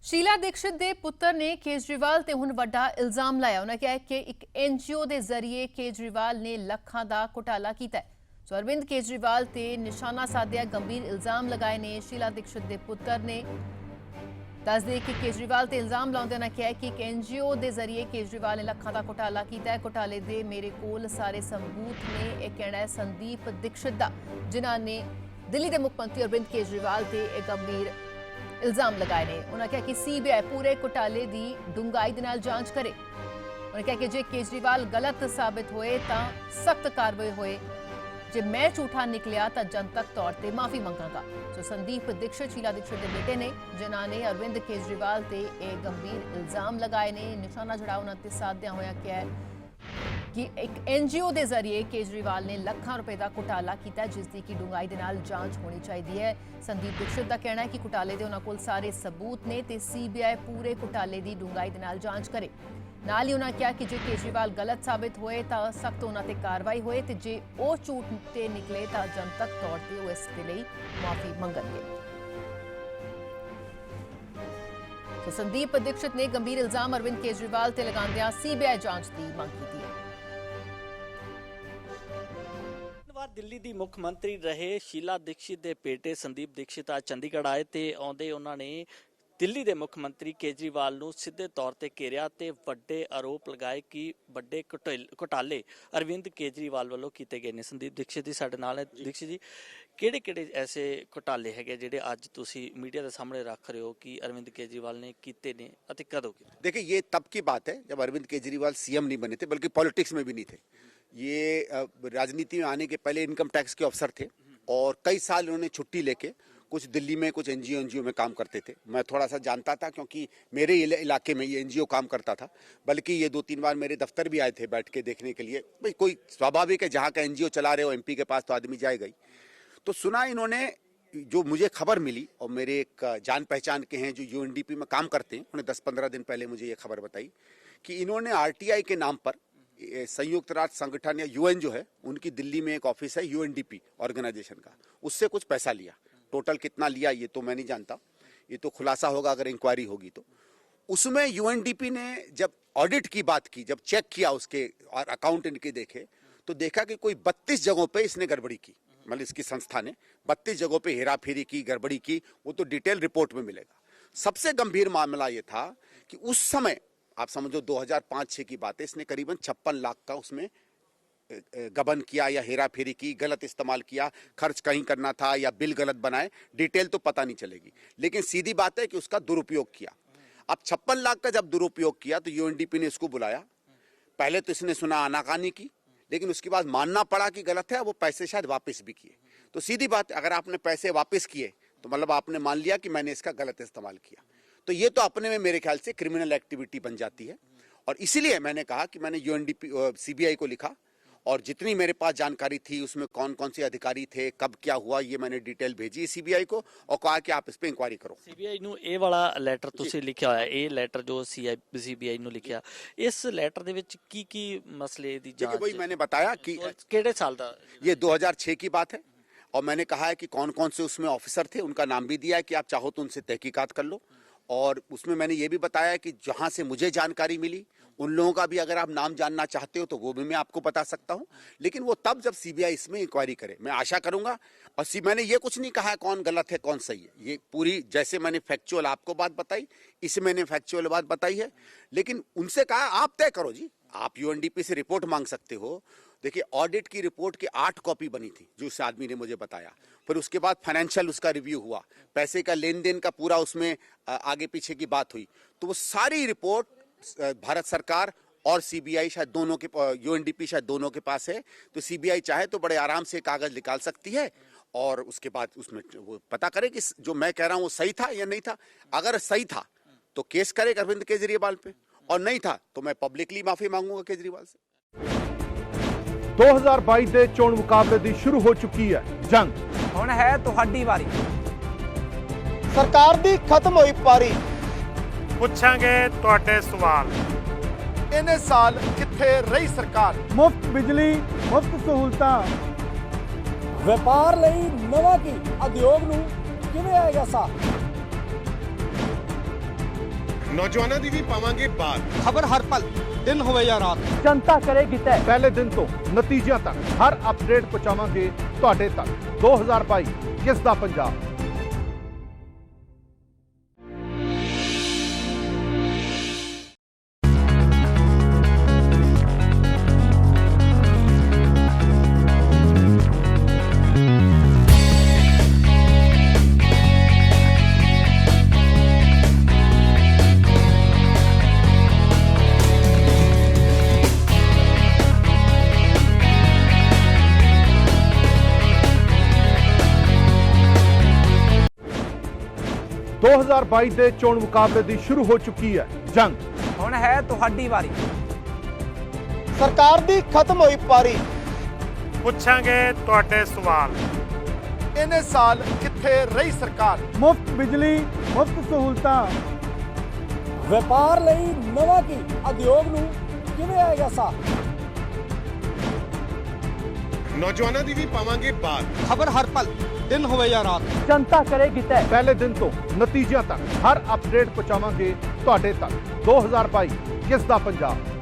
शीला दीक्षित के पुत्र ने केजरीवाल ते हुण वड्डा इल्जाम लाया। उन्हें कहा कि एक एनजीओ के जरिए केजरीवाल ने लखां दा घोटाला कीता है। सो अरविंद केजरीवाल ते निशाना साधिया गंभीर इल्जाम लगाए ने शीला दीक्षित के पुत्र ने। दस दे कि केजरीवाल ते इल्जाम लाउंदे उन्हें कहा कि एक एनजीओ के जरिए केजरीवाल ने लखां दा घोटाला कीता है। घोटाले दे मेरे कोल सारे सबूत ने। यह कहना है संदीप दीक्षित दा, जिन्हां ने दिल्ली के मुख्यमंत्री अरविंद केजरीवाल ते एक गंभीर इल्जाम लगाए ने। उन्होंने कहा कि सीबीआई पूरे घोटाले की डूंघाई दे नाल जांच करे। उन्होंने कहा कि जे केजरीवाल गलत साबित होए तो सख्त कार्रवाई होए, जे मैं झूठा निकलिया तो जनतक तौर पर माफी मंगांगा। सो संदीप दीक्षित शीला दीक्षित के बेटे ने, जिन्हां ने अरविंद केजरीवाल ते एक गंभीर इल्जाम लगाए ने। निशाना जड़ा उन्होंने साधिया होया क्या है कि एक एनजीओ के जरिए केजरीवाल ने लखां रुपए का घोटाला किया, जिसकी की डूंघाई दे नाल जांच होनी चाहिए है। संदीप दीक्षित का कहना है कि घोटाले के उन्होंने कोल सारे सबूत ने ते सीबीआई पूरे घोटाले की डूंघाई दे नाल जांच करे। नाल ही उन्होंने कहा कि जे केजरीवाल गलत साबित होए तो सख्त उन्होंने ते कार्रवाई होए, ते जे वो झूठ ते निकले तो जनतक तौर पर वो इसके लिए माफी मंगणगे। तो संदीप दीक्षित ने गंभीर इल्जाम अरविंद केजरीवाल ते लगांदियां सीबीआई जांच की मांग की है। दिल्ली दी मुख मंत्री रहे शीला दीक्षित के बेटे संदीप दीक्षित आज चंडीगढ़ आए तो आउंदे उन्होंने दिल्ली के मुख मंत्री केजरीवाल नूं सीधे तौर पर घेरिया ते वड्डे आरोप लगाए कि वड्डे घोटाले अरविंद केजरीवाल वालों किए गए ने। संदीप दीक्षित जी साडे नाल है। दीक्षित जी, किहड़े ऐसे घोटाले है जिहड़े अज तुसीं मीडिया के सामने रख रहे हो कि अरविंद केजरीवाल ने किए ने अते कदों कीते? देखिए, ये तब की बात है जब अरविंद केजरीवाल सीएम नहीं बने थे, बल्कि पॉलिटिक्स में भी नहीं थे। ये राजनीति में आने के पहले इनकम टैक्स के अफसर थे और कई साल उन्होंने छुट्टी लेके कुछ दिल्ली में कुछ एनजीओ में काम करते थे। मैं थोड़ा सा जानता था क्योंकि मेरे इलाके में ये एनजीओ काम करता था, बल्कि ये 2-3 बार मेरे दफ्तर भी आए थे बैठ के देखने के लिए। भाई कोई स्वाभाविक है, जहाँ का एनजीओ चला रहे हो एमपी के पास तो आदमी जाएगा ही। तो सुना इन्होंने, जो मुझे खबर मिली और मेरे एक जान पहचान के हैं जो यूएनडीपी में काम करते हैं, उन्होंने 10-15 दिन पहले मुझे ये खबर बताई कि इन्होंने आरटीआई के नाम पर संयुक्त राष्ट्र संगठन या यूएन जो है, उनकी दिल्ली में एक ऑफिस है यूएनडीपी ऑर्गेनाइजेशन का, उससे कुछ पैसा लिया। टोटल कितना लिया ये तो मैं नहीं जानता, ये तो खुलासा होगा अगर इंक्वायरी होगी तो। उसमें यूएनडीपी ने जब ऑडिट की बात की, जब चेक किया उसके और अकाउंट इनके देखे, तो देखा कि कोई 32 जगहों पे इसने गड़बड़ी की। मतलब इसकी संस्था ने 32 जगहों पे हेरा फेरी की, गड़बड़ी की। वो तो डिटेल रिपोर्ट में मिलेगा। सबसे गंभीर मामला ये था कि उस समय आप समझो 2005-6 की बात है, इसने करीबन 56 लाख का उसमें गबन किया या हेरा फेरी की, गलत इस्तेमाल किया, खर्च कहीं करना था या बिल गलत बनाए, डिटेल तो पता नहीं चलेगी, लेकिन सीधी बात है कि उसका दुरुपयोग किया। अब 56 लाख का जब दुरुपयोग किया तो यूएनडीपी ने इसको बुलाया। पहले तो इसने सुना आनाकानी की, लेकिन उसके बाद मानना पड़ा कि गलत है, वो पैसे शायद वापस भी किए। तो सीधी बात, अगर आपने पैसे वापस किए तो मतलब आपने मान लिया कि मैंने इसका गलत इस्तेमाल किया। तो ये तो अपने में मेरे ख्याल से क्रिमिनल एक्टिविटी बन जाती है। और इसीलिए मैंने कहा कि मैंने यूएनडीपी सीबीआई को लिखा और जितनी मेरे पास जानकारी थी उसमें कौन कौन से अधिकारी थे, कब क्या हुआ, ये मैंने डिटेल भेजी सीबीआई को और कहा कि आप इस पे इंक्वायरी करो। सीबीआई ਨੂੰ ਇਹ ਵਾਲਾ ਲੈਟਰ ਤੁਸੀਂ ਲਿਖਿਆ ਹੋਇਆ, ਇਹ ਲੈਟਰ ਜੋ सीबीआई ਨੂੰ ਲਿਖਿਆ, ਇਸ ਲੈਟਰ ਦੇ ਵਿੱਚ ਕੀ ਮਸਲੇ ਦੀ ਜਾਂਚ? वही मैंने बताया कि ਕਿਹੜੇ ਸਾਲ ਦਾ? ये 2006 की बात है और मैंने कहा है कि कौन कौन से उसमें ऑफिसर थे, उनका नाम भी दिया है कि आप चाहो तो उनसे तहकीकात कर लो। और उसमें मैंने ये भी बताया कि जहां से मुझे जानकारी मिली उन लोगों का भी अगर आप नाम जानना चाहते हो तो वो भी मैं आपको बता सकता हूं, लेकिन वो तब जब सीबीआई इसमें इंक्वायरी करे। मैं आशा करूंगा। और मैंने ये कुछ नहीं कहा है कौन गलत है कौन सही है, ये पूरी जैसे मैंने फैक्चुअल आपको बात बताई, इसे मैंने फैक्चुअल बात बताई है। लेकिन उनसे कहा आप तय करो जी, आप यूएनडीपी से रिपोर्ट मांग सकते हो। देखिए, ऑडिट की रिपोर्ट की 8 कॉपी बनी थी जो उस आदमी ने मुझे बताया। फिर उसके बाद फाइनेंशियल उसका रिव्यू हुआ, पैसे का लेन देन का पूरा उसमें आगे पीछे की बात हुई। तो वो सारी रिपोर्ट भारत सरकार और सीबीआई शायद दोनों के, यूएनडीपी शायद दोनों के पास है। तो सीबीआई चाहे तो बड़े आराम से कागज निकाल सकती है और उसके बाद उसमें वो पता करे कि जो मैं कह रहा हूँ वो सही था या नहीं था। अगर सही था तो केस करे अरविंद केजरीवाल पे, और नहीं था तो मैं पब्लिकली माफी मांगूंगा केजरीवाल से। 2022 ਦੇ ਚੋਣ ਮੁਕਾਬਲੇ ਦੀ ਸ਼ੁਰੂ ਹੋ ਚੁੱਕੀ ਹੈ ਜੰਗ। ਹੁਣ ਹੈ ਤੁਹਾਡੀ ਵਾਰੀ। सरकार दी खत्म हुई पारी। ਪੁੱਛਾਂਗੇ ਤੁਹਾਡੇ ਸਵਾਲ। इन्हें साल किथे रही सरकार? ਮੁਫਤ ਬਿਜਲੀ, ਮੁਫਤ ਸਹੂਲਤਾਂ। ਵਪਾਰ ਲਈ ਨਵਾਂ ਕੀ ਉਦਯੋਗ ਨੂੰ ਕਿਵੇਂ ਆਏਗਾ ਸਾਹ? ਨੌਜਵਾਨਾਂ ਦੀ ਵੀ ਪਾਵਾਂਗੇ ਬਾਤ। ਖਬਰ ਹਰ ਪਲ ਦਿਨ ਹੋਵੇ ਜਾਂ ਰਾਤ ਜਨਤਾ ਕਰੇਗੀ ਤੈਅ। ਪਹਿਲੇ ਦਿਨ ਤੋਂ ਨਤੀਜਿਆਂ ਤੱਕ ਹਰ ਅਪਡੇਟ ਪਹੁੰਚਾਵਾਂਗੇ ਤੁਹਾਡੇ ਤੱਕ। 2022 ਕਿਸ ਦਾ ਪੰਜਾਬ। ਦੋ 2022 ਦੇ ਚੋਣ ਮੁਕਾਬਲੇ ਦੀ ਸ਼ੁਰੂ ਹੋ ਚੁੱਕੀ ਹੈ ਜੰਗ। ਹੁਣ ਹੈ ਤੁਹਾਡੀ ਵਾਰੀ। ਸਰਕਾਰ ਦੀ ਖਤਮ ਹੋਈ ਪਾਰੀ। ਪੁੱਛਾਂਗੇ ਤੁਹਾਡੇ ਸਵਾਲ। ਇਹਨੇ ਸਾਲ ਕਿੱਥੇ ਰਹੀ ਸਰਕਾਰ। ਮੁਫਤ ਬਿਜਲੀ, ਮੁਫਤ ਸਹੂਲਤਾਂ। ਵਪਾਰ ਲਈ ਨਵਾਂ ਕੀ ਉਦਯੋਗ ਨੂੰ ਕਿਵੇਂ ਆਏਗਾ ਸਾਹ। ਨੌਜਵਾਨਾਂ ਦੀ ਵੀ ਪਾਵਾਂਗੇ ਬਾਤ। ਖਬਰ ਹਰ ਪਲ ਦਿਨ ਹੋਵੇ ਜਾਂ ਰਾਤ ਜਨਤਾ ਕਰੇਗੀ ਤੈਅ। ਪਹਿਲੇ ਦਿਨ ਤੋਂ ਨਤੀਜਿਆਂ ਤੱਕ ਹਰ ਅਪਡੇਟ ਪਹੁੰਚਾਵਾਂਗੇ ਤੁਹਾਡੇ ਤੱਕ। 2022 ਕਿਸ ਦਾ ਪੰਜਾਬ।